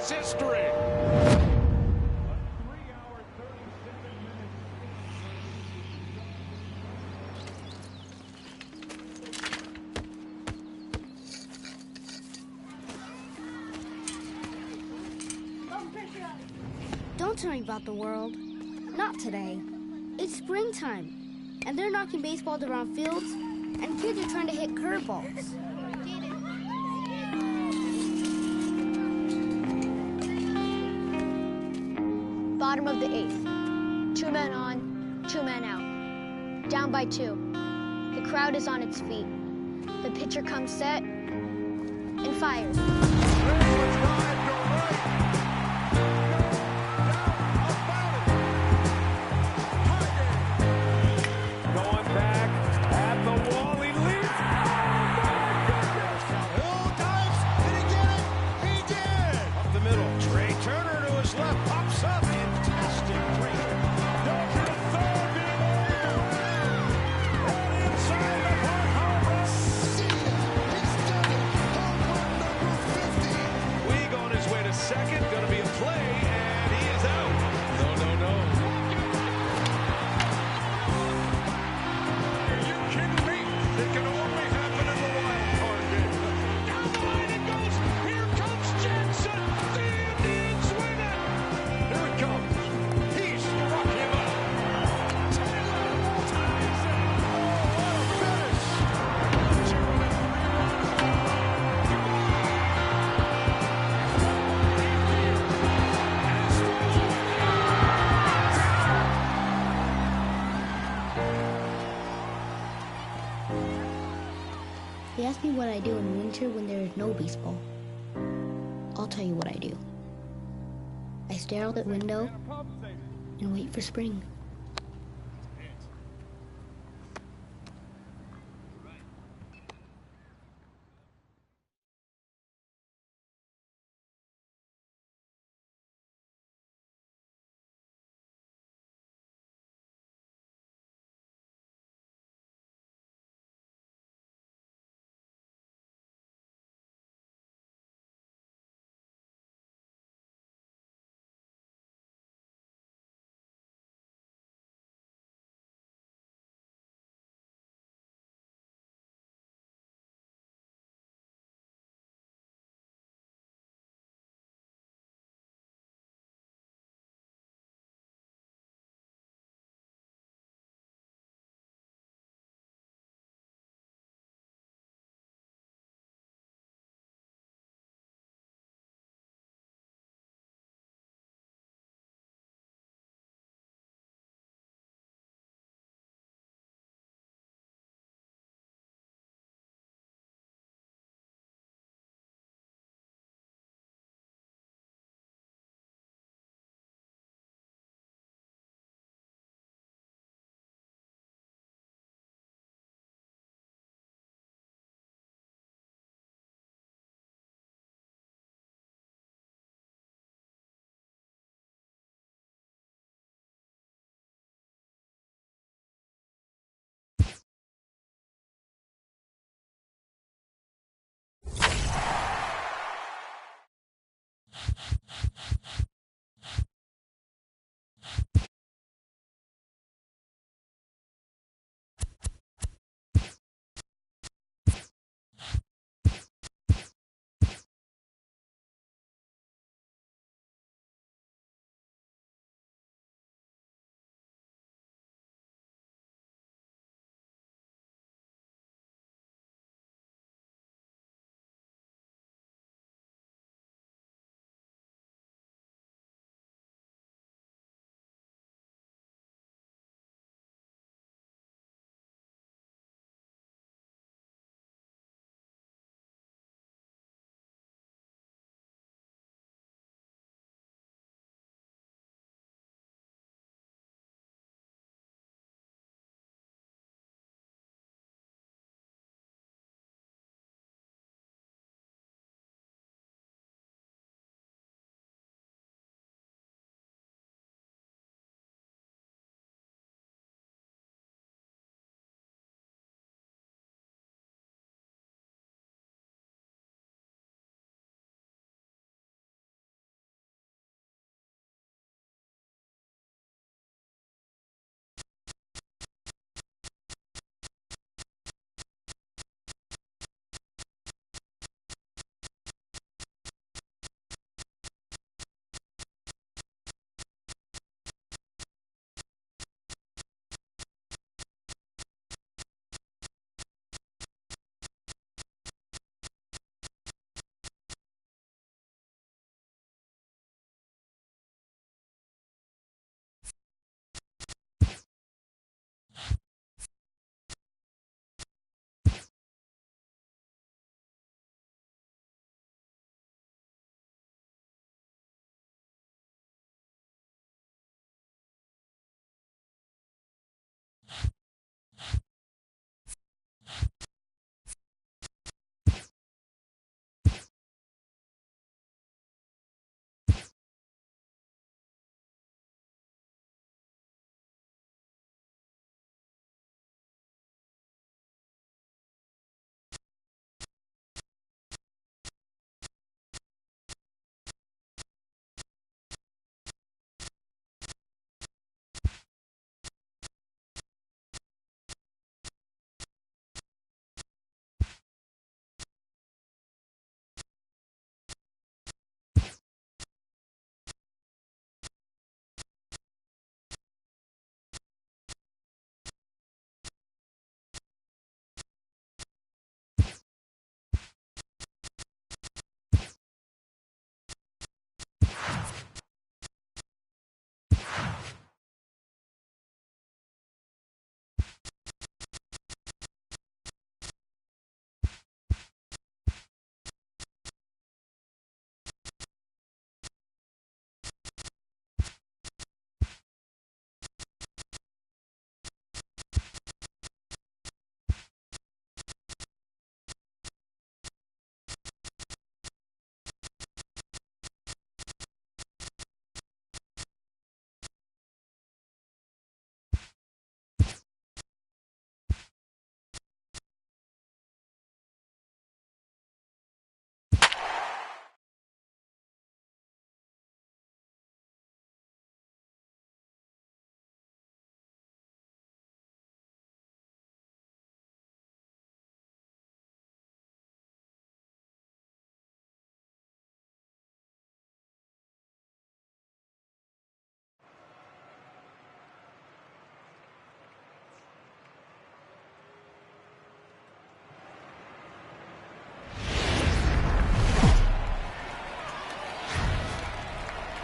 is history. Don't tell me about the world. Not today. It's springtime, and they're knocking baseballs around fields, and kids are trying to hit curveballs. Bottom of the 8th. 2 men on, 2 men out. Down by 2. The crowd is on its feet. The pitcher comes set and fires. Second, gonna be a play, and he is out. No, no, no. Are you kidding me? It can only happen in the wild card game. Down the line it goes. Here comes Jensen. The Indians win it. Here it comes. He struck him out. Taylor ties it. Oh, what a finish. 2-3 They ask me what I do in winter when there is no baseball. I'll tell you what I do. I stare out the window and wait for spring.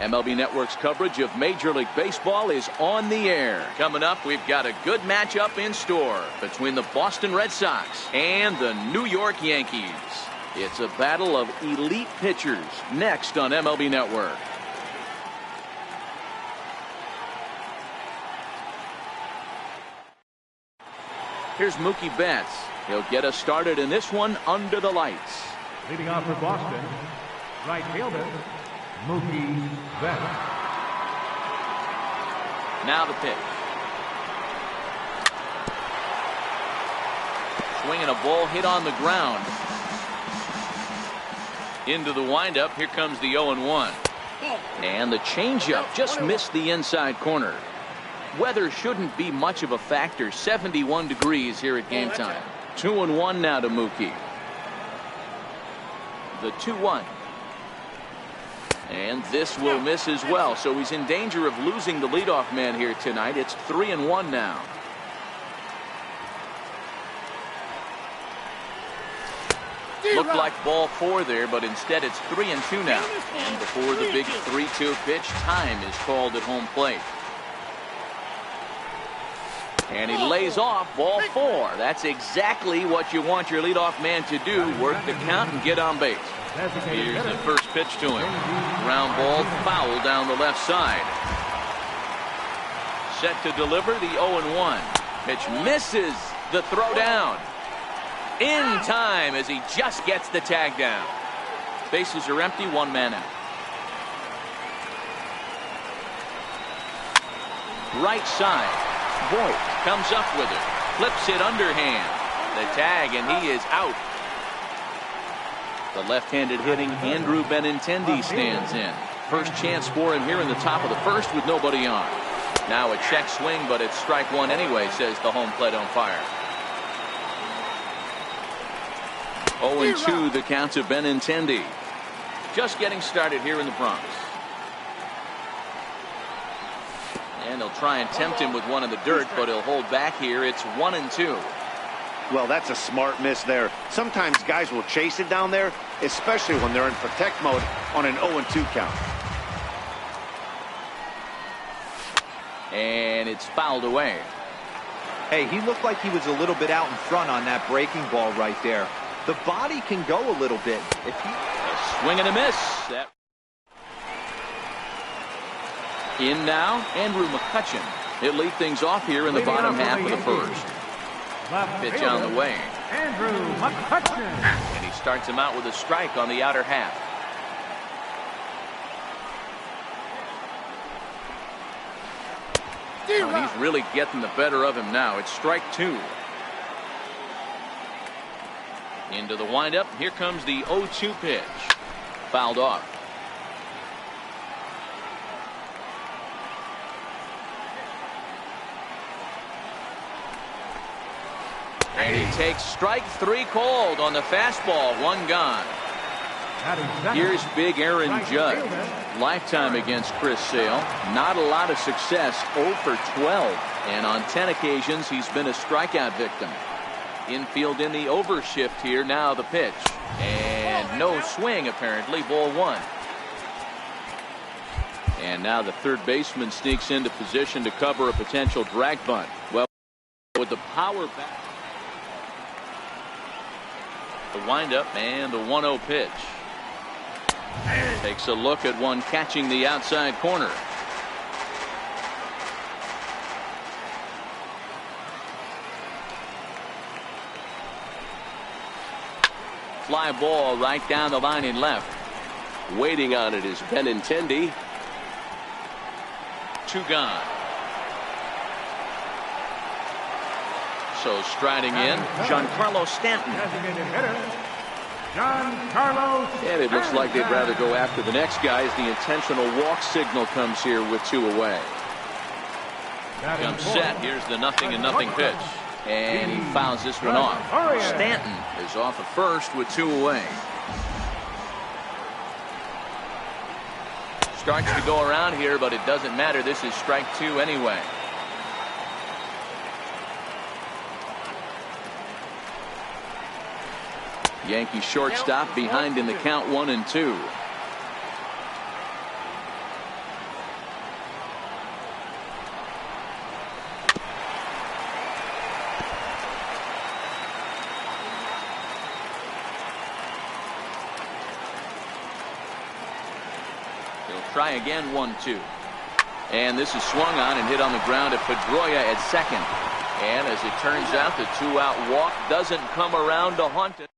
MLB Network's coverage of Major League Baseball is on the air. Coming up, we've got a good matchup in store between the Boston Red Sox and the New York Yankees. It's a battle of elite pitchers next on MLB Network. Here's Mookie Betts. He'll get us started in this one under the lights. Leading off for Boston, right fielder, Mookie Betts. Now the pitch. Swinging a ball hit on the ground. Into the windup. Here comes the 0-1. And the changeup just missed the inside corner. Weather shouldn't be much of a factor. 71 degrees here at game time. 2-1 now to Mookie. The 2-1. And this will miss as well. So he's in danger of losing the leadoff man here tonight. It's 3-1 now. Looked like ball 4 there, but instead it's 3-2 now. And before the big 3-2 pitch, time is called at home plate. And he lays off ball 4. That's exactly what you want your leadoff man to do. Work the count and get on base. Here's the first pitch to him. Ground ball foul down the left side. Set to deliver the 0-1. Pitch misses the throw down. In time as he just gets the tag down. Bases are empty, 1 man out. Right side. Voigt comes up with it. Flips it underhand. The tag, and he is out. The left-handed hitting Andrew Benintendi stands in. First chance for him here in the top of the first with nobody on. Now a check swing, but it's strike 1 anyway, says the home plate umpire. 0-2 the count to Benintendi. Just getting started here in the Bronx. And they'll try and tempt him with one in the dirt, but he'll hold back here. It's 1-2. Well, that's a smart miss there. Sometimes guys will chase it down there, especially when they're in protect mode on an 0-2 count. And it's fouled away. Hey, he looked like he was a little bit out in front on that breaking ball right there. The body can go a little bit. If he... A swing and a miss. That... In now, Andrew McCutchen. He'll lead things off here in the bottom half of the first. Pitch on the way. Andrew McCutchen. And he starts him out with a strike on the outer half. Oh, he's really getting the better of him now. It's strike 2. Into the windup. Here comes the 0-2 pitch. Fouled off. And he takes strike 3 called on the fastball. 1 gone. Here's big Aaron Judge. Lifetime against Chris Sale. Not a lot of success. 0 for 12. And on 10 occasions he's been a strikeout victim. Infield in the overshift here. Now the pitch. And no swing apparently. Ball 1. And now the third baseman sneaks into position to cover a potential drag bunt. Well, with the power back. The windup and the 1-0 pitch. Takes a look at one catching the outside corner. Fly ball right down the line in left. Waiting on it is Benintendi. 2 gone. So striding in, Giancarlo Stanton. And it looks like they'd rather go after the next guy as the intentional walk signal comes here with 2 away. Comes set. Here's the 0-0 pitch. And he fouls this one off. Stanton is off at first with 2 away. Starts to go around here, but it doesn't matter. This is strike 2 anyway. Yankee shortstop behind in the count 1-2. He'll try again, 1-2. And this is swung on and hit on the ground at Pedroia at second. And as it turns out, the 2-out walk doesn't come around to haunt it.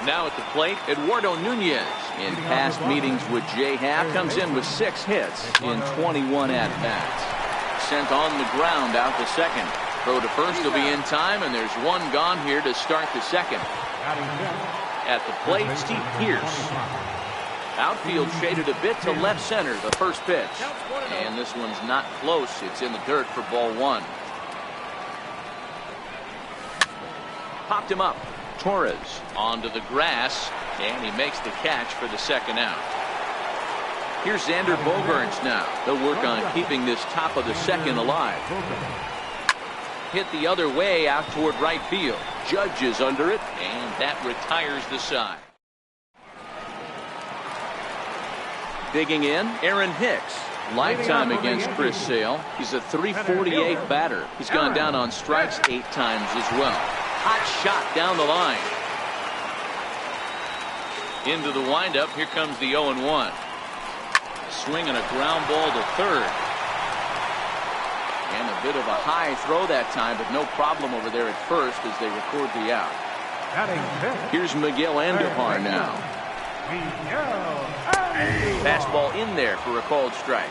Now at the plate, Eduardo Nunez. In past meetings with Jay Happ, comes in with 6 hits in 21 at-bats. Sent on the ground out the second. Throw to first will be in time, and there's one gone here to start the second. At the plate, Steve Pearce. Outfield shaded a bit to left center, the first pitch. And this one's not close. It's in the dirt for ball 1. Popped him up. Torres onto the grass, and he makes the catch for the second out. Here's Xander Bogaerts now. They'll work on keeping this top of the second alive. Hit the other way out toward right field. Judge is under it, and that retires the side. Digging in, Aaron Hicks. Lifetime against Chris Sale. He's a .348 batter. He's gone down on strikes 8 times as well. Hot shot down the line. Into the windup. Here comes the 0-1. Swing and a ground ball to third. And a bit of a high throw that time, but no problem over there at first as they record the out. Here's Miguel Andujar now. Fastball in there for a called strike.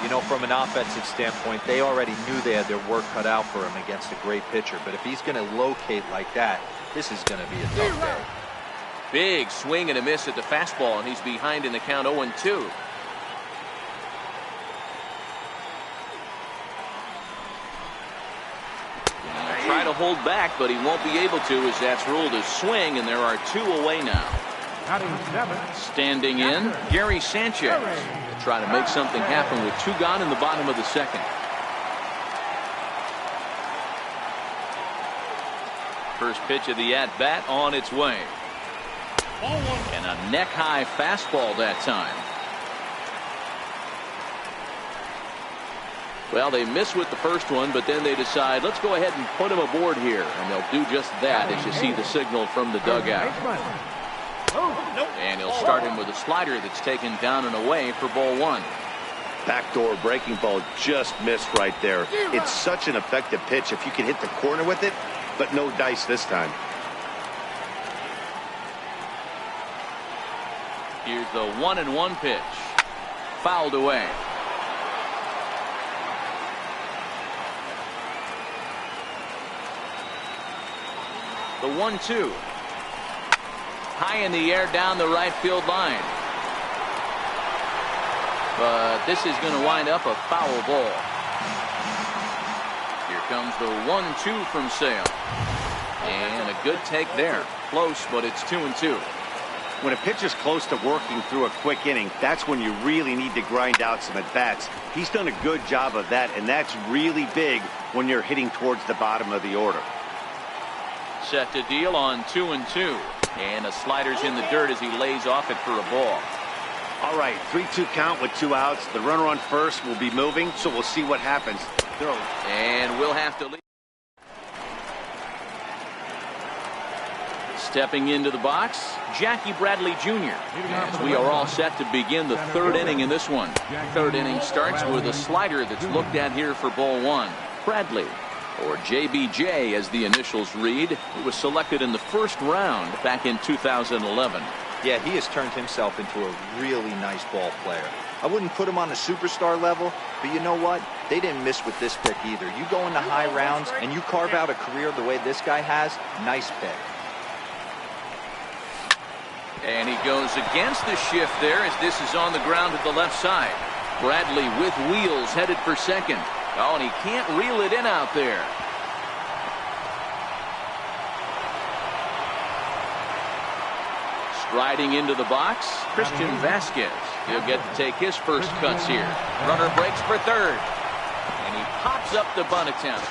You know, from an offensive standpoint, they already knew they had their work cut out for him against a great pitcher. But if he's going to locate like that, this is going to be a tough day. Big swing and a miss at the fastball, and he's behind in the count 0-2. Try to hold back, but he won't be able to as that's ruled a swing, and there are 2 away now. Standing in, Gary Sanchez. Try to make something happen with 2 gone in the bottom of the second. First pitch of the at-bat on its way. And a neck-high fastball that time. Well, they miss with the first one, but then they decide, let's go ahead and put him aboard here. And they'll do just that as you see the signal from the dugout. And he'll start him with a slider that's taken down and away for ball 1. Backdoor breaking ball just missed right there. It's such an effective pitch if you can hit the corner with it, but no dice this time. Here's the 1-1 pitch. Fouled away. The 1-2. High in the air down the right field line. But this is going to wind up a foul ball. Here comes the 1-2 from Sale. And a good take there. Close, but it's 2-2. When a pitcher's close to working through a quick inning, that's when you really need to grind out some at-bats. He's done a good job of that, and that's really big when you're hitting towards the bottom of the order. Set to deal on 2-2. And a slider's in the dirt as he lays off it for a ball. All right, 3-2 count with 2 outs. The runner on first will be moving, so we'll see what happens. Throw. And we'll have to leave. Stepping into the box, Jackie Bradley Jr. As we are all set to begin the 3rd inning in this one. 3rd inning starts with a slider that's looked at here for ball 1. Bradley, or JBJ as the initials read, he was selected in the 1st round back in 2011. Yeah, he has turned himself into a really nice ball player. I wouldn't put him on a superstar level, but you know what? They didn't miss with this pick either. You go into high rounds and you carve out a career the way this guy has, nice pick. And he goes against the shift there as this is on the ground to the left side. Bradley with wheels headed for second. Oh, and he can't reel it in out there. Striding into the box, Christian Vasquez. He'll get to take his first cuts here. Runner breaks for third. And he pops up the bunt attempt.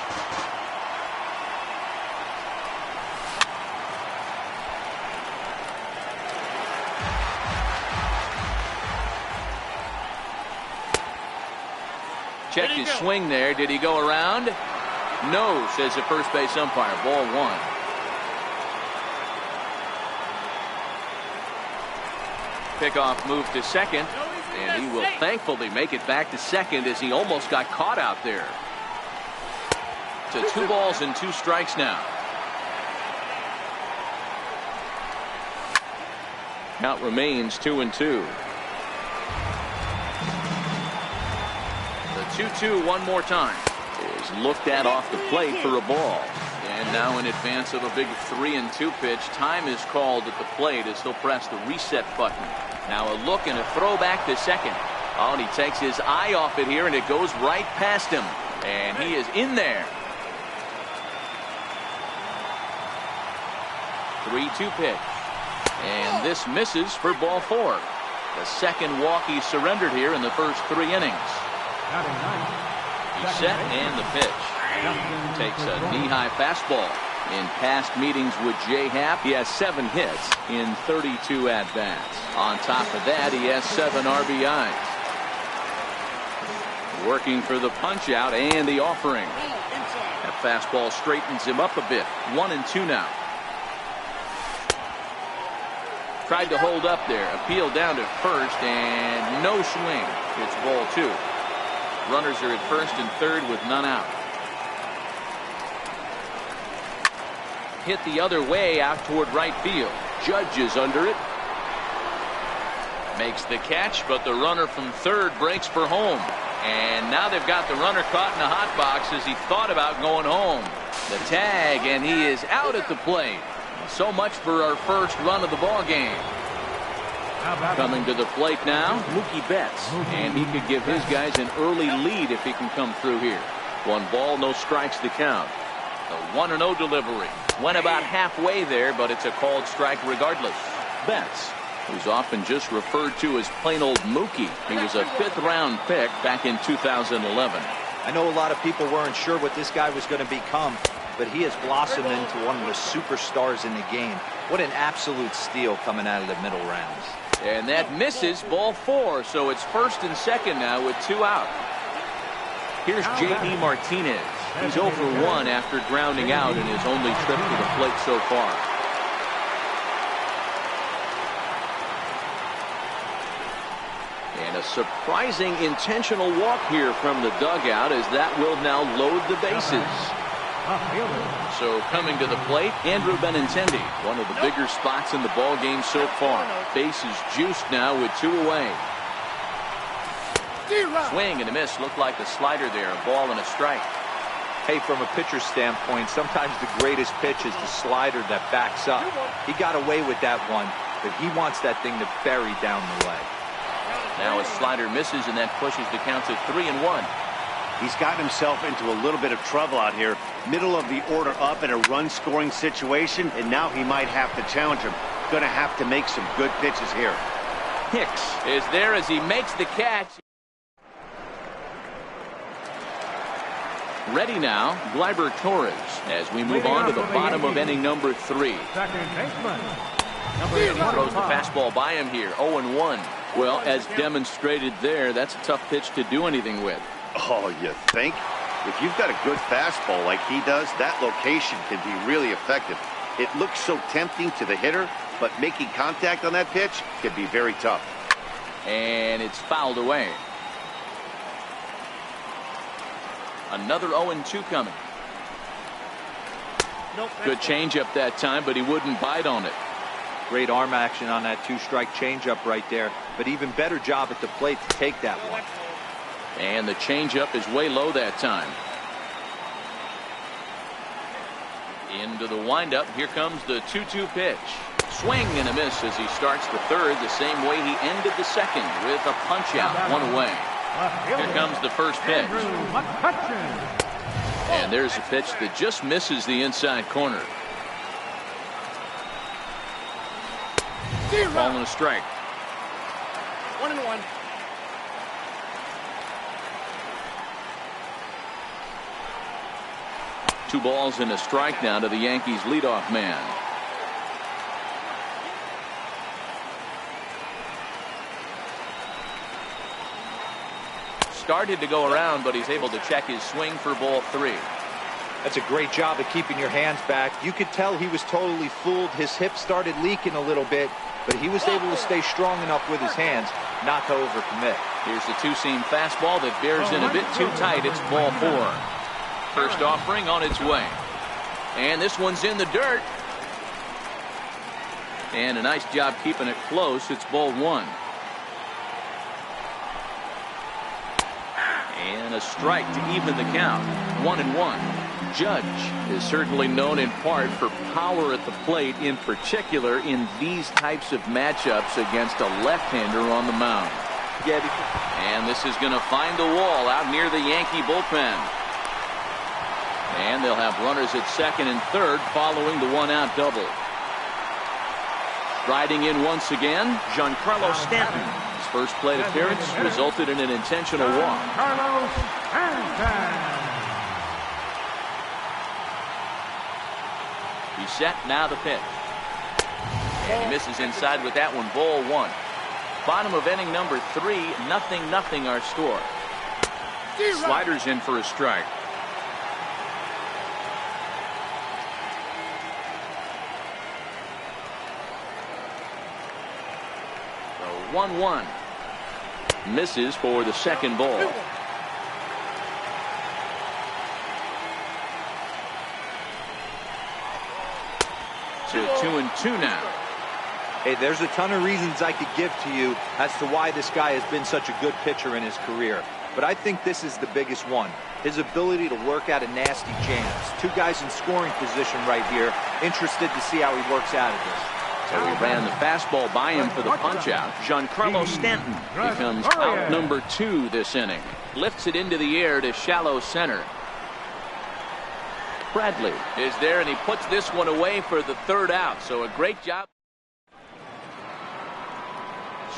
Checked his swing there. Did he go around? No, says the first base umpire. Ball 1. Pickoff move to second, and he will thankfully make it back to second as he almost got caught out there. To 2 balls and 2 strikes now. Count remains 2-2. The 2-2 one more time is looked at off the plate for a ball. And now in advance of a big 3-2 pitch, time is called at the plate as he'll press the reset button. Now a look and a throw back to second. Oh, and he takes his eye off it here, and it goes right past him. And he is in there. 3-2 pitch. And this misses for ball 4. The second walk he surrendered here in the first 3 innings. He's set and the pitch. Takes a knee-high fastball. In past meetings with Jay Happ, he has 7 hits in 32 at-bats. On top of that, he has 7 RBIs. Working for the punch-out and the offering. That fastball straightens him up a bit. 1-2 now. Tried to hold up there. Appeal down to first, and no swing. It's ball 2. Runners are at first and third with none out. Hit the other way out toward right field. Judge is under it. Makes the catch, but the runner from third breaks for home. And now they've got the runner caught in the hot box as he thought about going home. The tag, and he is out at the plate. So much for our first run of the ball game. Coming to the plate now, Mookie Betts. And he could give his guys an early lead if he can come through here. 1 ball, no strikes to count. The 1-0 delivery. Went about halfway there, but it's a called strike regardless. Betts, who's often just referred to as plain old Mookie. He was a 5th-round pick back in 2011. I know a lot of people weren't sure what this guy was going to become, but he has blossomed into one of the superstars in the game. What an absolute steal coming out of the middle rounds. And that misses ball 4, so it's first and second now with 2 out. Here's J.D. Martinez. He's 0 for 1 after grounding out in his only trip to the plate so far. And a surprising intentional walk here from the dugout as that will now load the bases. So coming to the plate, Andrew Benintendi, one of the bigger spots in the ball game so far. Bases juiced now with 2 away. Swing and a miss. Looked like the slider there. A ball and a strike. Hey, from a pitcher's standpoint, sometimes the greatest pitch is the slider that backs up. He got away with that one, but he wants that thing to bury down the leg. Now a slider misses, and that pushes the count to 3-1. He's gotten himself into a little bit of trouble out here. Middle of the order up in a run-scoring situation, and now he might have to challenge him. Going to have to make some good pitches here. Hicks is there as he makes the catch. Ready now, Gleyber Torres, as we move on to the bottom of inning number 3. Throws the fastball by him here, 0-1. Well, as demonstrated there, that's a tough pitch to do anything with. Oh, you think? If you've got a good fastball like he does, that location can be really effective. It looks so tempting to the hitter, but making contact on that pitch can be very tough. And it's fouled away. Another 0-2 coming. Good changeup that time, but he wouldn't bite on it. Great arm action on that 2-strike changeup right there, but even better job at the plate to take that one. And the changeup is way low that time. Into the windup. Here comes the 2-2 pitch. Swing and a miss as he starts the third the same way he ended the second with a punch out, 1 away. Here comes the first pitch. And there's a pitch that just misses the inside corner. Ball and a strike. 1-1. Two balls and a strike now to the Yankees leadoff man. Started to go around, but he's able to check his swing for ball 3. That's a great job of keeping your hands back. You could tell he was totally fooled. His hip started leaking a little bit, but he was able to stay strong enough with his hands not to overcommit. Here's the two-seam fastball that bears in a bit too tight. It's ball 4. First offering on its way. And this one's in the dirt. And a nice job keeping it close. It's ball 1. And a strike to even the count. 1-1. Judge is certainly known in part for power at the plate, in particular in these types of matchups against a left-hander on the mound. And this is going to find the wall out near the Yankee bullpen. And they'll have runners at second and third following the one-out double. Riding in once again, Giancarlo Stanton. His first plate appearance resulted in an intentional walk. He's set, now the pitch. And he misses inside with that one, ball 1. Bottom of inning number 3, 0-0 our score. Sliders in for a strike. So 1-1. Misses for the second ball. To 2-2 now. Hey, there's a ton of reasons I could give to you as to why this guy has been such a good pitcher in his career. But I think this is the biggest one. His ability to work out of nasty jams. 2 guys in scoring position right here. Interested to see how he works out of this. So he ran the fastball by him for the punch-out. Giancarlo Stanton becomes out number 2 this inning. Lifts it into the air to shallow center. Bradley is there, and he puts this one away for the 3rd out. So a great job.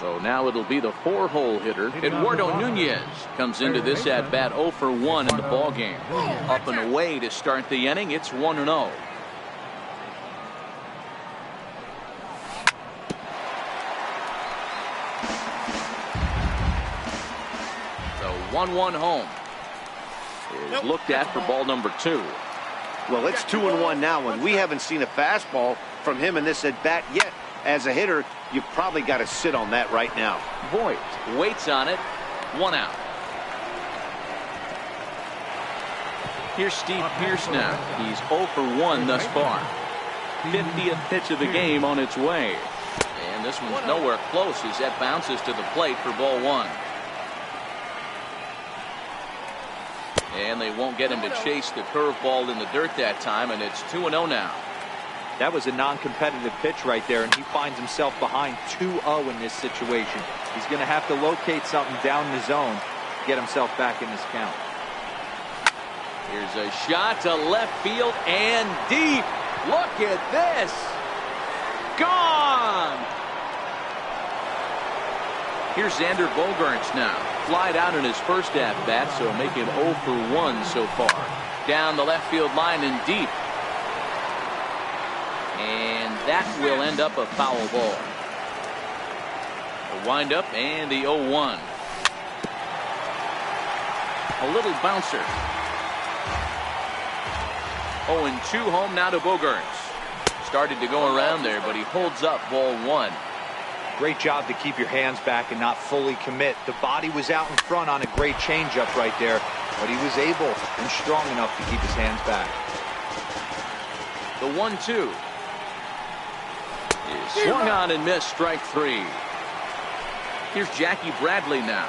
So now it'll be the 4-hole hitter. Eduardo Nunez comes into this at bat 0 for 1 in the ball game. Up and away to start the inning. It's 1-0. So 1-1 home is looked at for ball number 2. Well, it's 2-1 now, and we haven't seen a fastball from him in this at bat yet. As a hitter, you've probably got to sit on that right now. Voigt waits on it. 1 out. Here's Steve Pearce now. He's 0 for 1 thus far. 50th pitch of the game on its way. And this one's nowhere close as that bounces to the plate for ball 1. And they won't get him to chase the curveball in the dirt that time, and it's 2-0 now. That was a non-competitive pitch right there, and he finds himself behind 2-0 in this situation. He's going to have to locate something down the zone to get himself back in this count. Here's a shot to left field and deep. Look at this. Gone. Here's Xander Bogaerts now. Flied out in his first at-bat, so make him 0 for 1 so far. Down the left field line and deep. And that will end up a foul ball. A windup and the 0-1. A little bouncer. 0-2 home now to Bogaerts. Started to go around there, but he holds up ball 1. Great job to keep your hands back and not fully commit. The body was out in front on a great changeup right there, but he was able and strong enough to keep his hands back. The 1-2 is swung on and missed, strike 3. Here's Jackie Bradley now.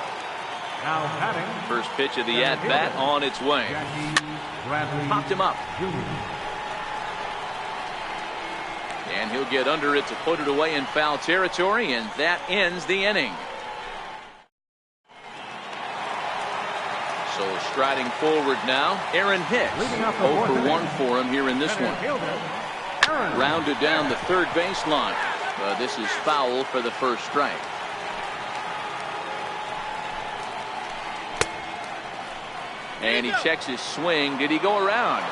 First pitch of the at-bat on its way. Popped him up. And he'll get under it to put it away in foul territory, and that ends the inning. So striding forward now, Aaron Hicks. 0 for 1 for him here in this one. Rounded down the third baseline. This is foul for the first strike. And he checks his swing. Did he go around?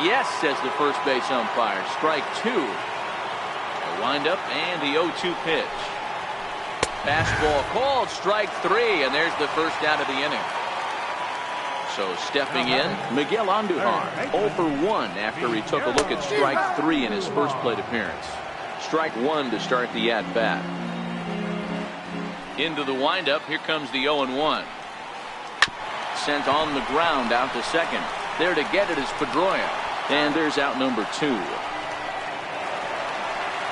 Yes, says the first base umpire. Strike 2. A windup and the 0-2 pitch. Fastball called, strike 3, and there's the first out of the inning. So stepping in, Miguel Andujar, 0 for 1 after he took a look at strike 3 in his first plate appearance. Strike 1 to start the at-bat. Into the windup, here comes the 0-1. Sent on the ground out to second. There to get it is Pedroia. And there's out number 2.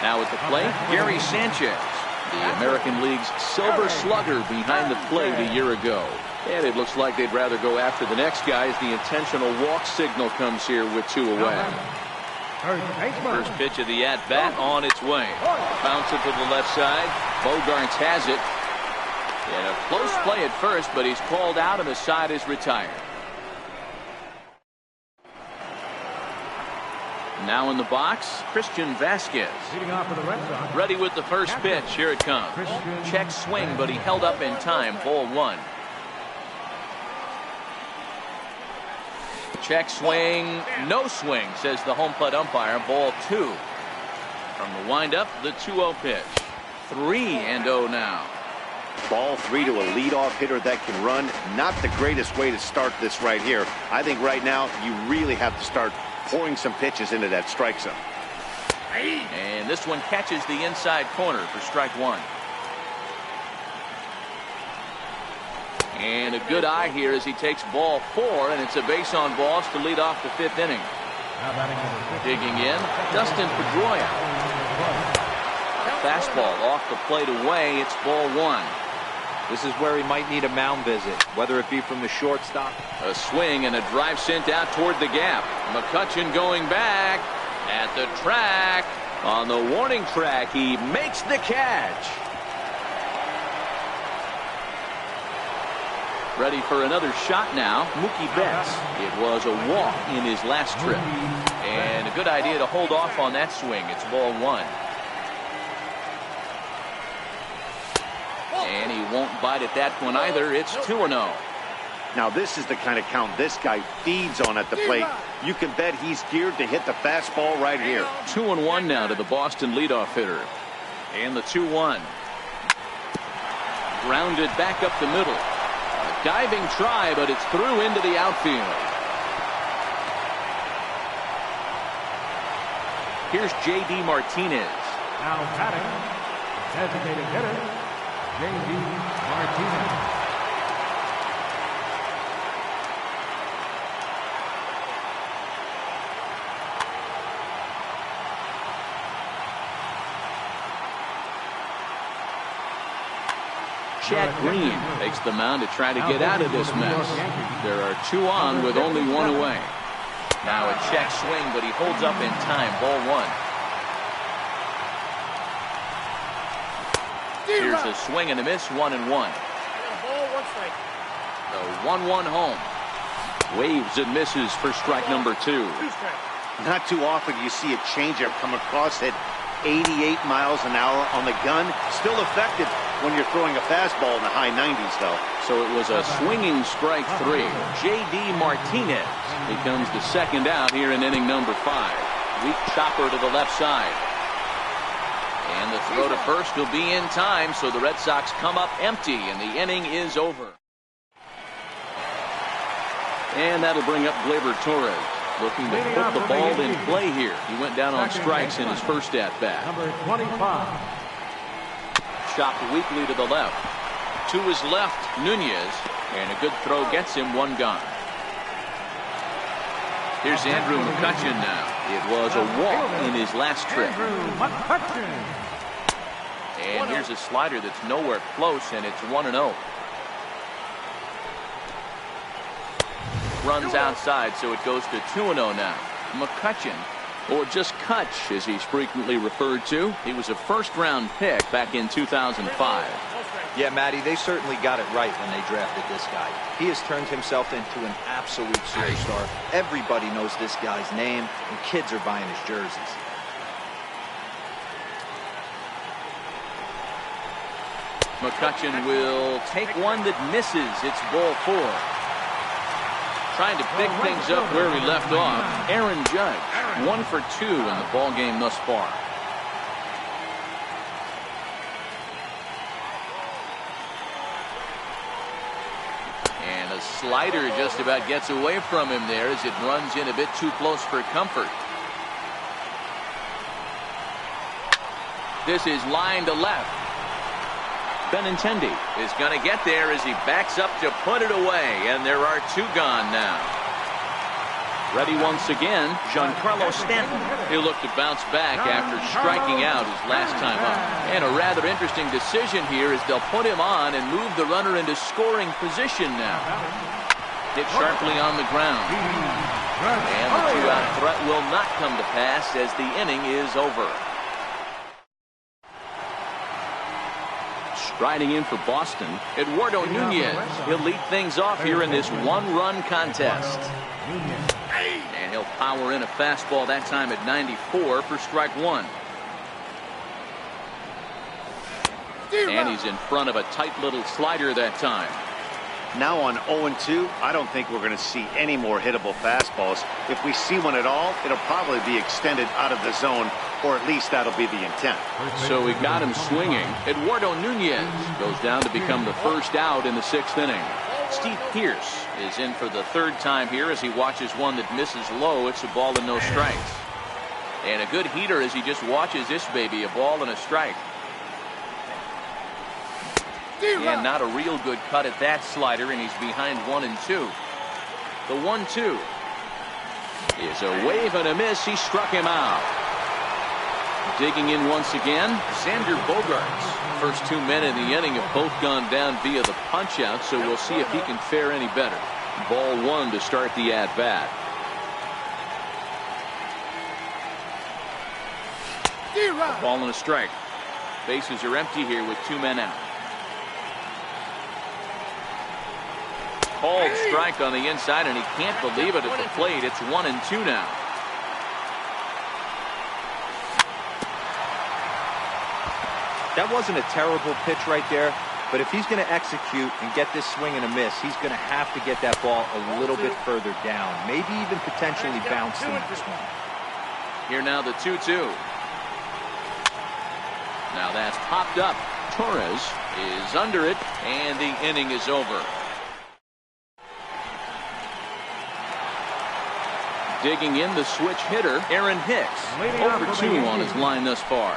Now at the plate, Gary Sanchez, the American League's Silver Slugger behind the plate a year ago. And it looks like they'd rather go after the next guy as the intentional walk signal comes here with 2 away. First pitch of the at-bat on its way. Bounce it to the left side. Bogarts has it. And a close play at first, but he's called out and the side is retired. Now in the box, Christian Vasquez. Ready with the first pitch. Here it comes. Check swing, but he held up in time. Ball 1. Check swing, no swing, says the home plate umpire. Ball 2. From the windup, the 2-0 pitch. 3-0 now. Ball 3 to a leadoff hitter that can run. Not the greatest way to start this right here. I think right now you really have to start pouring some pitches into that strike zone. And this one catches the inside corner for strike 1. And a good eye here as he takes ball 4, and it's a base on balls to lead off the 5th inning. Digging in, Dustin Pedroia. Fastball off the plate away. It's ball 1. This is where he might need a mound visit, whether it be from the shortstop. A swing and a drive sent out toward the gap. McCutchen going back at the track. On the warning track, he makes the catch. Ready for another shot now, Mookie Betts. It was a walk in his last trip. And a good idea to hold off on that swing. It's ball 1. And he won't bite at that one either. It's 2-0. Now this is the kind of count this guy feeds on at the plate. You can bet he's geared to hit the fastball right here. 2-1 now to the Boston leadoff hitter. And the 2-1. Grounded back up the middle. A diving try, but it's through into the outfield. Here's J.D. Martinez. Now batting, designated hitter, J.D. Martinez. Chad Green takes the mound to try to get out of this mess. There are 2 on with only 1 away. Now a check swing, but he holds up in time. Ball 1. Here's a swing and a miss. 1-1. The 1-1 home. Waves and misses for strike number 2. Not too often you see a changeup come across at 88 miles an hour on the gun. Still effective when you're throwing a fastball in the high 90s, though. So it was a swinging strike 3. J.D. Martinez becomes the second out here in inning number 5. Weak chopper to the left side. And the throw to first will be in time, so the Red Sox come up empty, and the inning is over. And that'll bring up Gleyber Torres, looking to put the ball in play here. He went down on strikes in his first at-bat. Number 25. Chopped weakly to the left. To his left, Nunez, and a good throw gets him. 1 gone. Here's Andrew McCutchen now. It was a walk in his last trip. And here's a slider that's nowhere close, and it's 1-0. Runs outside, so it goes to 2-0 now. McCutchen, or just Kutch as he's frequently referred to. He was a first-round pick back in 2005. Yeah, Matty, they certainly got it right when they drafted this guy. He has turned himself into an absolute superstar. Everybody knows this guy's name, and kids are buying his jerseys. McCutchen will take one that misses. It's ball 4. Trying to pick things up where he left off. Aaron Judge, 1 for 2 in the ball game thus far. And a The slider just about gets away from him there as it runs in a bit too close for comfort. This is line to left. Benintendi is going to get there as he backs up to put it away, and there are two gone now. Ready once again, Giancarlo Stanton. He'll look to bounce back after striking out his last time up. And a rather interesting decision here is they'll put him on and move the runner into scoring position now. Hit sharply on the ground. And the two-out threat will not come to pass as the inning is over. Striding in for Boston, Eduardo Nunez. He'll lead things off here in this one-run contest. And he'll power in a fastball that time at 94 for strike one. And he's in front of a tight little slider that time. Now on 0-2, I don't think we're going to see any more hittable fastballs. If we see one at all, it'll probably be extended out of the zone, or at least that'll be the intent. So we got him swinging. Eduardo Nunez goes down to become the first out in the sixth inning. Steve Pearce is in for the third time here as he watches one that misses low. It's a ball and no strikes. And a good heater as he just watches this baby, a ball and a strike. And not a real good cut at that slider, and he's behind 1-2. The 1-2 is a wave and a miss. He struck him out. Digging in once again, Xander Bogaerts. First 2 men in the inning have both gone down via the punch-out, so we'll see if he can fare any better. Ball one to start the at-bat. A ball and a strike. Bases are empty here with 2 men out. Called strike on the inside, and he can't believe it at the plate. It's 1-2 now. That wasn't a terrible pitch right there, but if he's going to execute and get this swing and a miss, he's going to have to get that ball a little bit further down, maybe even potentially bounce the next one. Here now the 2-2. Now that's popped up. Torres is under it, and the inning is over. Digging in the switch hitter, Aaron Hicks. 0-2 on his line thus far.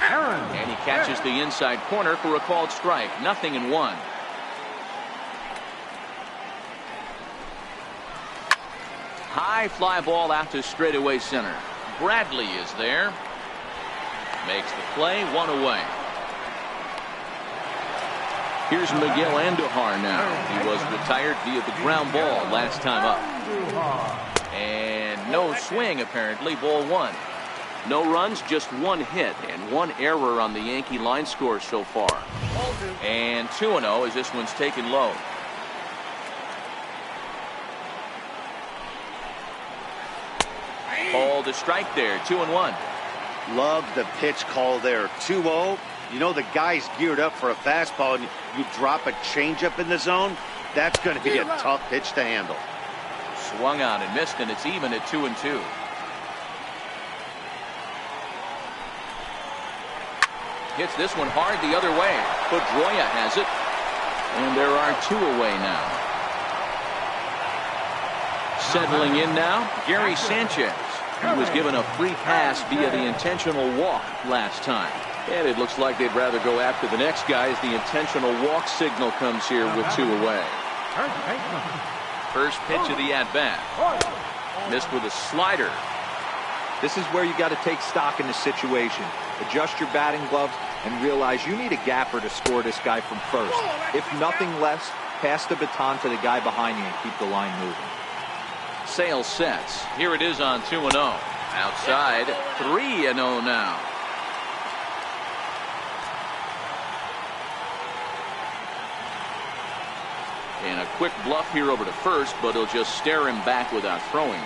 And he catches the inside corner for a called strike. 0-1. High fly ball out to straightaway center. Bradley is there. Makes the play, 1 away. Here's Miguel Andujar now. He was retired via the ground ball last time up. And no swing apparently, ball one. No runs, just 1 hit and 1 error on the Yankee line score so far. And 2-0 as this one's taken low. Called a strike there, 2-1. Love the pitch call there, 2-0. You know the guy's geared up for a fastball, and you drop a changeup in the zone. That's going to be a tough pitch to handle. Swung on and missed, and it's even at 2-2. Hits this one hard the other way. Pedroia has it. And there are 2 away now. Settling in now, Gary Sanchez. He was given a free pass via the intentional walk last time. And it looks like they'd rather go after the next guy as the intentional walk signal comes here with 2 away. First pitch of the at-bat. Missed with a slider. This is where you got to take stock in the situation. Adjust your batting gloves and realize you need a gapper to score this guy from first. If nothing less, pass the baton to the guy behind you and keep the line moving. Sale sets. Here it is on 2-0. Outside, 3-0 now. And a quick bluff here over to first, but he'll just stare him back without throwing.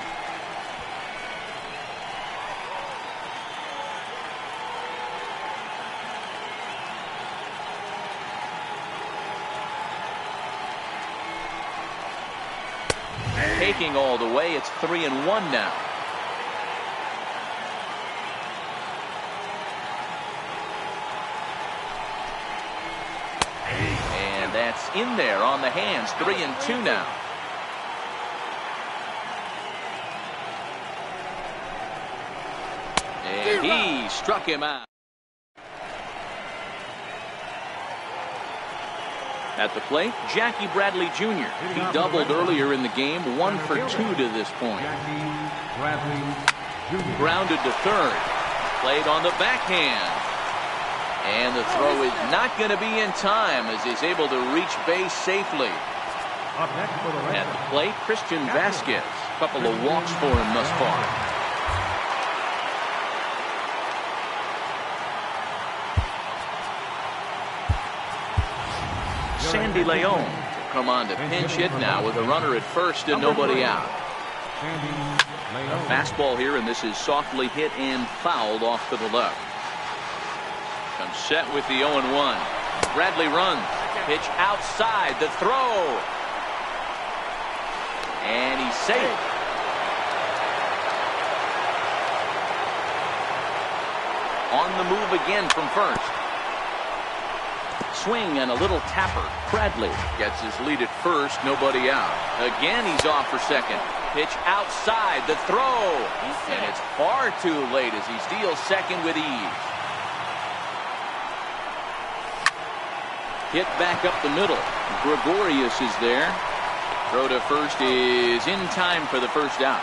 Taking all the way, it's 3-1 now. And that's in there on the hands. 3-2 now. And he struck him out. At the plate, Jackie Bradley Jr. He doubled earlier in the game, 1 for 2 to this point. Grounded to third. Played on the backhand. And the throw is not going to be in time as he's able to reach base safely. At the plate, Christian Vasquez. A couple of walks for him thus far. Sandy Leon will come on to pinch hit now with a runner at first and nobody out. A fastball here, and this is softly hit and fouled off to the left. Comes set with the 0-1. Bradley runs. Pitch outside. The throw. And he's safe. On the move again from first. Swing and a little tapper. Bradley gets his lead at first, nobody out. Again, he's off for second. Pitch outside, the throw. And it's far too late as he steals second with ease. Hit back up the middle. Gregorius is there. Throw to first is in time for the first out.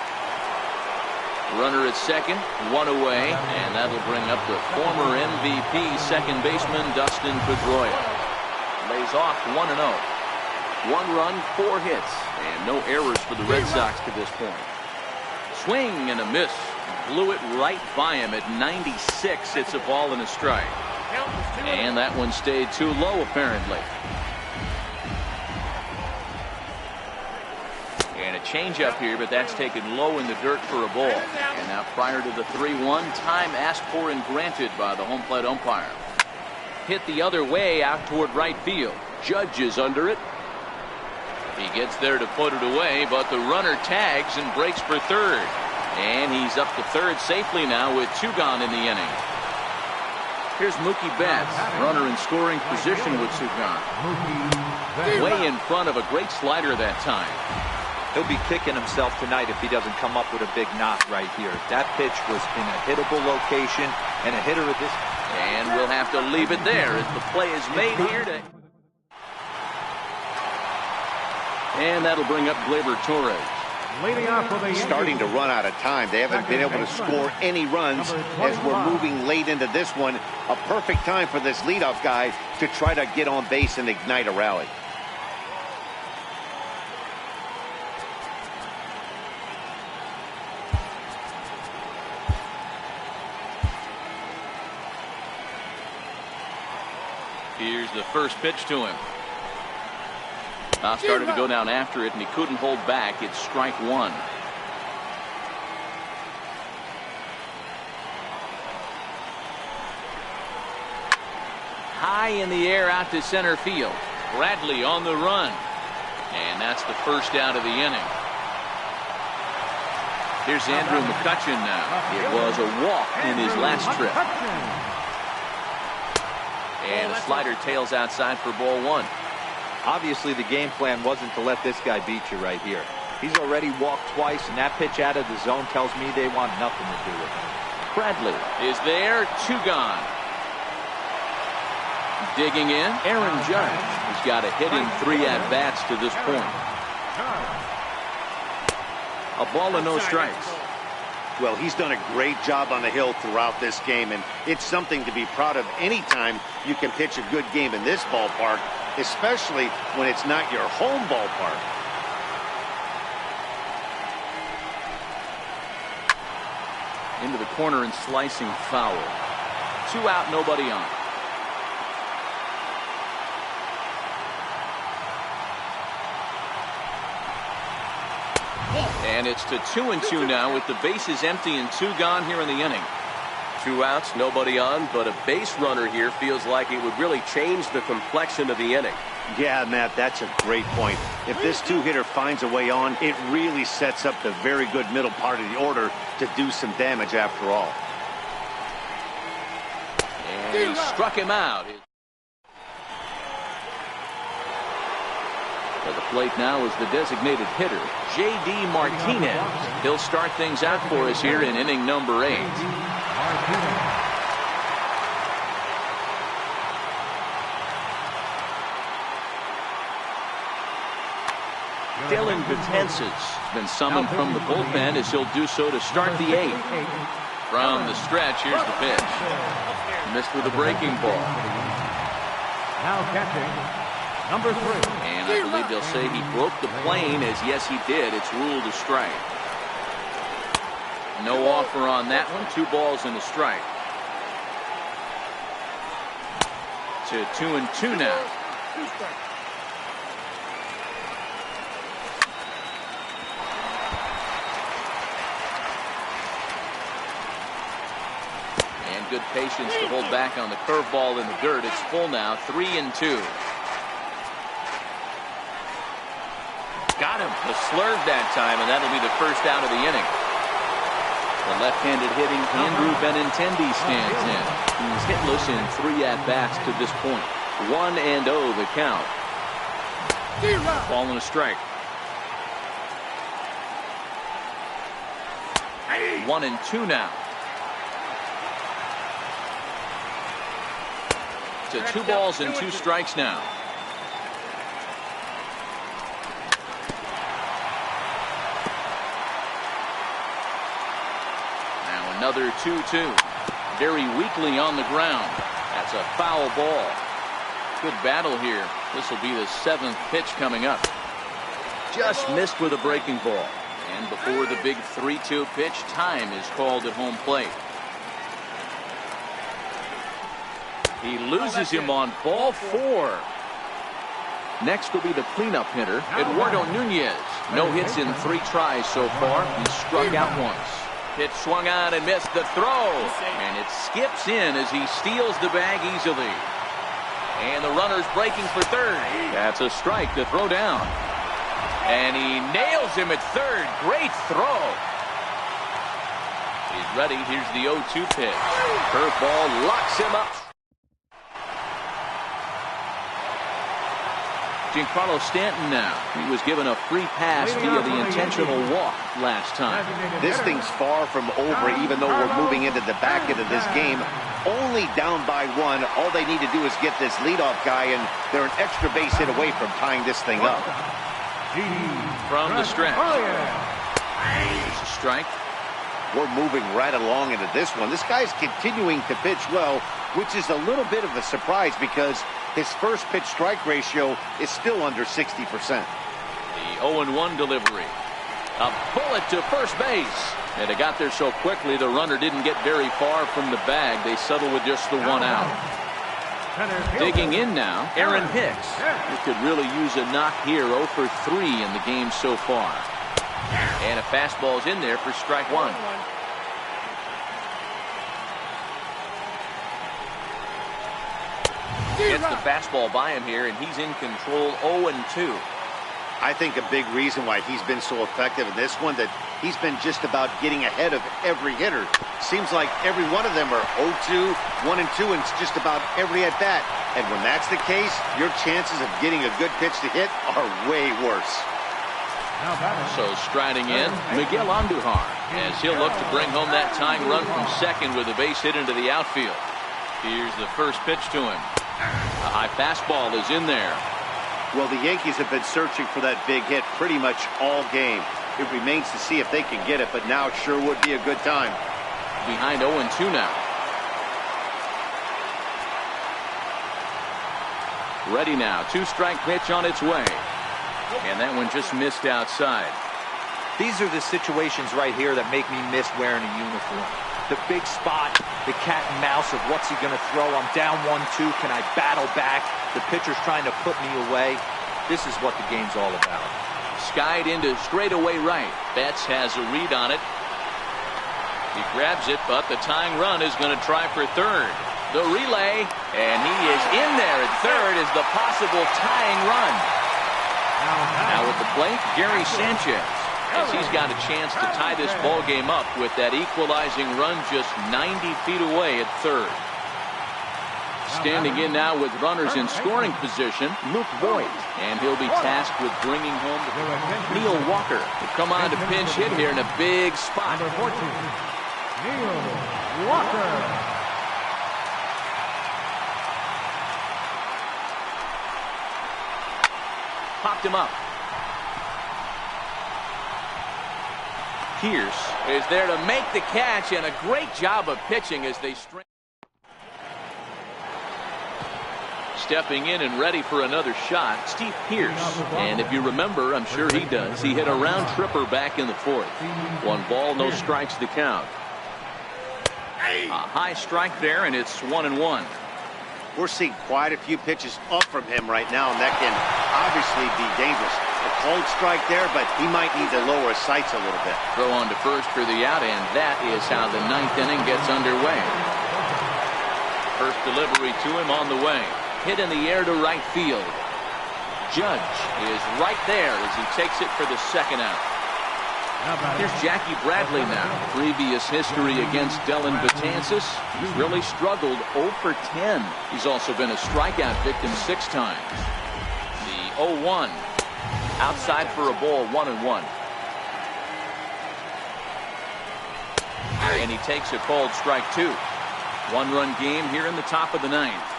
Runner at second, 1 away, and that'll bring up the former MVP second baseman Dustin Pedroia. Lays off 1-0. 1 run, 4 hits, and no errors for the Red Sox to this point. Swing and a miss. Blew it right by him at 96. It's a ball and a strike. And that one stayed too low apparently. And a changeup here, but that's taken low in the dirt for a ball. And now prior to the 3-1, time asked for and granted by the home plate umpire. Hit the other way out toward right field. Judge is under it. He gets there to put it away, but the runner tags and breaks for third. And he's up to third safely now with 2 gone in the inning. Here's Mookie Betts, runner in scoring position with 2 gone. Way in front of a great slider that time. He'll be kicking himself tonight if he doesn't come up with a big knock right here. That pitch was in a hittable location, and a hitter of this. And we'll have to leave it there as the play is made here. And that'll bring up Gleyber Torres. Starting to run out of time. They haven't been able to score any runs as we're moving late into this one. A perfect time for this leadoff guy to try to get on base and ignite a rally. Here's the first pitch to him. Now started to go down after it, and he couldn't hold back. It's strike 1. High in the air out to center field. Bradley on the run. And that's the first out of the inning. Here's Andrew McCutchen now. It was a walk in his last trip. And a slider tails outside for ball 1. Obviously, the game plan wasn't to let this guy beat you right here. He's already walked twice, and that pitch out of the zone tells me they want nothing to do with him. Bradley is there, 2 gone. Digging in, Aaron Judge. He's got a hit in 3 at-bats to this point. A ball and no strikes. Well, he's done a great job on the hill throughout this game, and it's something to be proud of anytime you can pitch a good game in this ballpark, especially when it's not your home ballpark. Into the corner and slicing foul. 2 out, nobody on. And it's to 2-2 now with the bases empty and 2 gone here in the inning. 2 outs, nobody on, but a base runner here feels like it would really change the complexion of the inning. Yeah, Matt, that's a great point. If this 2-hitter finds a way on, it really sets up the very good middle part of the order to do some damage after all. And he struck him out. At the plate now is the designated hitter, J.D. Martinez. He'll start things out for us here in inning number 8. Dylan Betances been summoned from the bullpen as he'll do so to start the 8th. From the stretch, here's the pitch. Missed with a breaking ball. Now catching, number 3. And I believe they'll say he broke the plane, as yes he did. It's ruled a strike. No offer on that one. 2 balls and a strike. To 2-2 now. Good patience to hold back on the curveball in the dirt. It's full now, 3-2. Got him. The slurve that time, and that'll be the first out of the inning. The left-handed hitting Andrew Benintendi stands in. He's hitless in 3 at-bats to this point. 1-0 the count. Ball and a strike. 1-2 now. To 2 balls and 2 strikes now. Now another 2-2. Very weakly on the ground. That's a foul ball. Good battle here. This will be the 7th pitch coming up. Just missed with a breaking ball. And before the big 3-2 pitch, time is called at home plate. He loses him on ball 4. Next will be the cleanup hitter, Eduardo Nunez. No hits in 3 tries so far. He struck out once. Pitch swung on and missed the throw. And it skips in as he steals the bag easily. And the runner's breaking for third. That's a strike to throw down. And he nails him at third. Great throw. He's ready. Here's the 0-2 pitch. Curveball locks him up. Giancarlo Stanton now. He was given a free pass via the intentional walk last time. This thing's far from over, even though we're moving into the back end of this game. Only down by 1. All they need to do is get this leadoff guy, and they're an extra base hit away from tying this thing up. From the stretch. It's a strike. We're moving right along into this one. This guy's continuing to pitch well, which is a little bit of a surprise because his first pitch strike ratio is still under 60%. The 0-1 delivery. A bullet to first base. And it got there so quickly the runner didn't get very far from the bag. They settle with just the 1 out. Digging in now, Aaron Hicks. He could really use a knock here. 0 for 3 in the game so far. And a fastball's in there for strike 1. Gets the fastball by him here, and he's in control. 0-2. I think a big reason why he's been so effective in this one, that he's been just about getting ahead of every hitter. Seems like every one of them are 0-2, 1-2, and it's just about every at bat. And when that's the case, your chances of getting a good pitch to hit are way worse. So striding in, Miguel Andujar, as he'll look to bring home that tying run from second with a base hit into the outfield. Here's the first pitch to him. A high fastball is in there. Well, the Yankees have been searching for that big hit pretty much all game. It remains to see if they can get it, but now it sure would be a good time. Behind 0-2 now. Ready now. 2-strike pitch on its way. And that one just missed outside. These are the situations right here that make me miss wearing a uniform. The big spot, the cat and mouse of what's he going to throw. I'm down 1-2. Can I battle back? The pitcher's trying to put me away. This is what the game's all about. Skied into straightaway right. Betts has a read on it. He grabs it, but the tying run is going to try for third. The relay, and he is in there at third as the possible tying run. Now at the plate, Gary Sanchez, as he's got a chance to tie this ball game up with that equalizing run just 90 feet away at third. Standing in now with runners in scoring position, Luke Voigt. And he'll be tasked with bringing home Neil Walker to come on to pinch hit here in a big spot. Number 14, Neil Walker. Popped him up. Pierce is there to make the catch, and a great job of pitching as they string. Stepping in and ready for another shot, Steve Pierce. And if you remember, I'm sure he does, he hit a round tripper back in the fourth. 1 ball, no strikes to count. A high strike there, and it's 1-1. We're seeing quite a few pitches up from him right now, and that can obviously be dangerous. A cold strike there, but he might need to lower his sights a little bit. Throw on to first for the out, and that is how the 9th inning gets underway. First delivery to him on the way. Hit in the air to right field. Judge is right there as he takes it for the second out. Here's Jackie Bradley now. Previous history against Dellin Betances. He's really struggled 0 for 10. He's also been a strikeout victim 6 times. The 0-1. Outside for a ball, 1-1. And he takes a called strike 2. 1-run game here in the top of the 9th.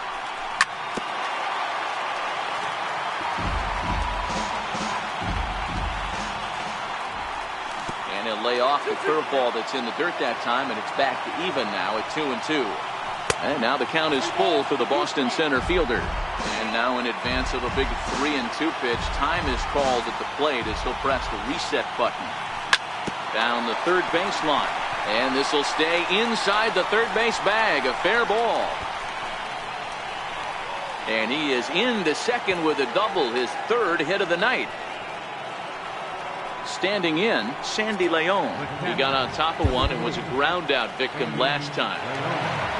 And he'll lay off the curveball that's in the dirt that time, and it's back to even now at 2-2. And now the count is full for the Boston center fielder. And now in advance of a big 3-2 pitch, time is called at the plate as he'll press the reset button. Down the third baseline. And this will stay inside the third base bag. A fair ball. And he is into second with a double, his 3rd hit of the night. Standing in, Sandy Leon. He got on top of one and was a ground out victim last time.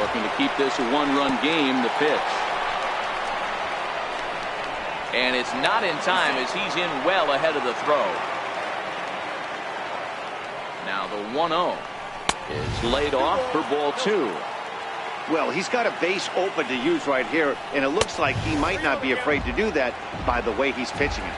Looking to keep this a 1-run game, the pitch. And it's not in time as he's in well ahead of the throw. Now the 1-0 is laid off for ball 2. Well, he's got a base open to use right here, and it looks like he might not be afraid to do that by the way he's pitching it.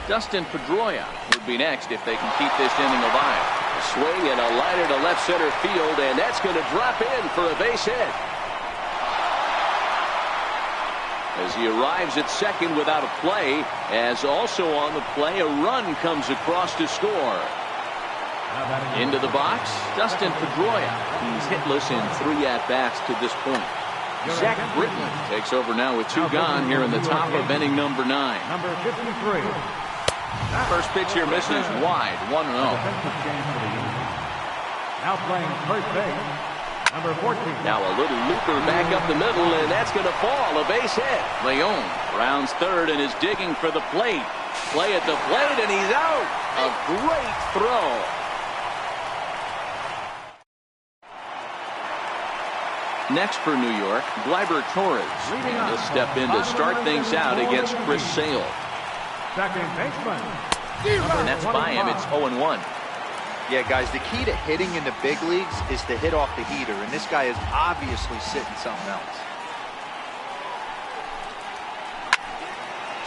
Dustin Pedroia would be next if they can keep this inning alive. A swing and a liner to left center field, and that's going to drop in for a base hit. As he arrives at second without a play, as also on the play, a run comes across to score. Into the box, Dustin Pedroia. He's hitless in 3 at-bats to this point. Zach Britton takes over now with 2 gone here in the top of inning number 9. Number 53. First pitch here misses wide, 1-0. Now playing first base, number 14. Now a little looper back up the middle, and that's going to fall. A base hit. Leon rounds third and is digging for the plate. Play at the plate, and he's out. A great throw. Next for New York, Gleyber Torres. And he'll step in to start things out against Chris Sale. Second baseman. And that's by him. It's 0-1. Yeah, guys, the key to hitting in the big leagues is to hit off the heater, and this guy is obviously sitting something else.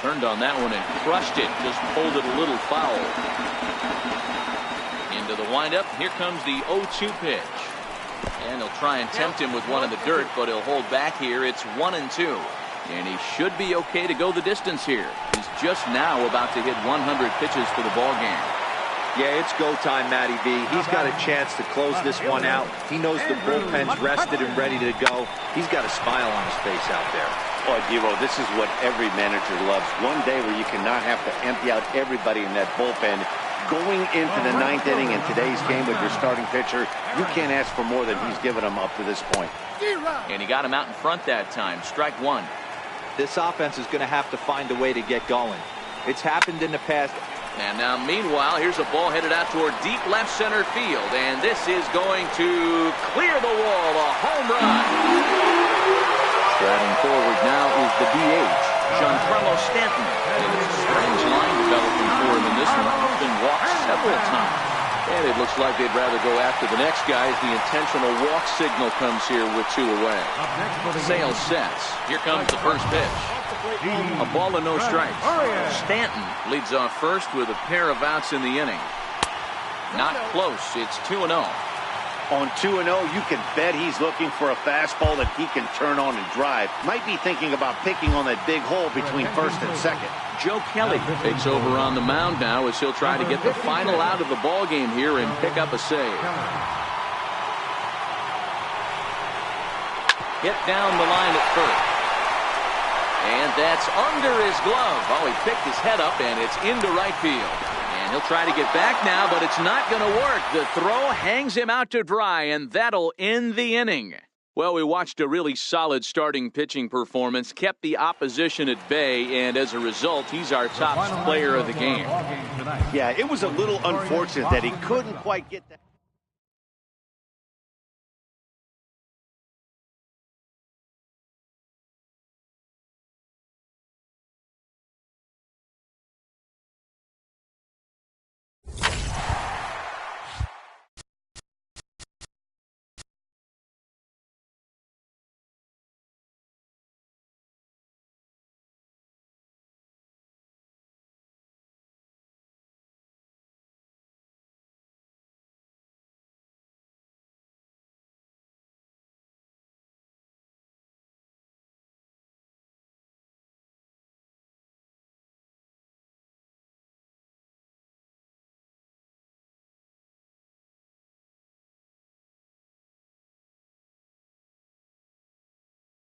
Turned on that one and crushed it. Just pulled it a little foul. Into the windup. Here comes the 0-2 pitch. And he'll try and tempt him with one in the dirt, but he'll hold back here. It's 1-2. And he should be okay to go the distance here. He's just now about to hit 100 pitches for the ball game. Yeah, it's go time, Matty B. He's got a chance to close this one out. He knows the bullpen's rested and ready to go. He's got a smile on his face out there. Oh, Devo, this is what every manager loves. One day where you cannot have to empty out everybody in that bullpen. Going into the 9th inning in today's game with your starting pitcher, you can't ask for more than he's given them up to this point. And he got him out in front that time. Strike 1. This offense is going to have to find a way to get going. It's happened in the past. And now, meanwhile, here's a ball headed out toward deep left center field. And this is going to clear the wall. A home run. Striding forward now is the DH, Giancarlo Stanton. And it's a strange line developing for him in this one. He's been walked several times. And it looks like they'd rather go after the next guy as the intentional walk signal comes here with 2 away. Sales sets. Here comes the first pitch. A ball and no strikes. Stanton leads off first with a pair of outs in the inning. Not close. It's 2-0. On 2-0, you can bet he's looking for a fastball that he can turn on and drive. Might be thinking about picking on that big hole between first and second. Joe Kelly takes over on the mound now as he'll try to get the final out of the ball game here and pick up a save. Hit down the line at first. And that's under his glove. Oh, he picked his head up, and it's into right field. And he'll try to get back now, but it's not going to work. The throw hangs him out to dry, and that'll end the inning. Well, we watched a really solid starting pitching performance, kept the opposition at bay, and as a result, he's our top player of the game. Yeah, it was a little unfortunate that he couldn't quite get that.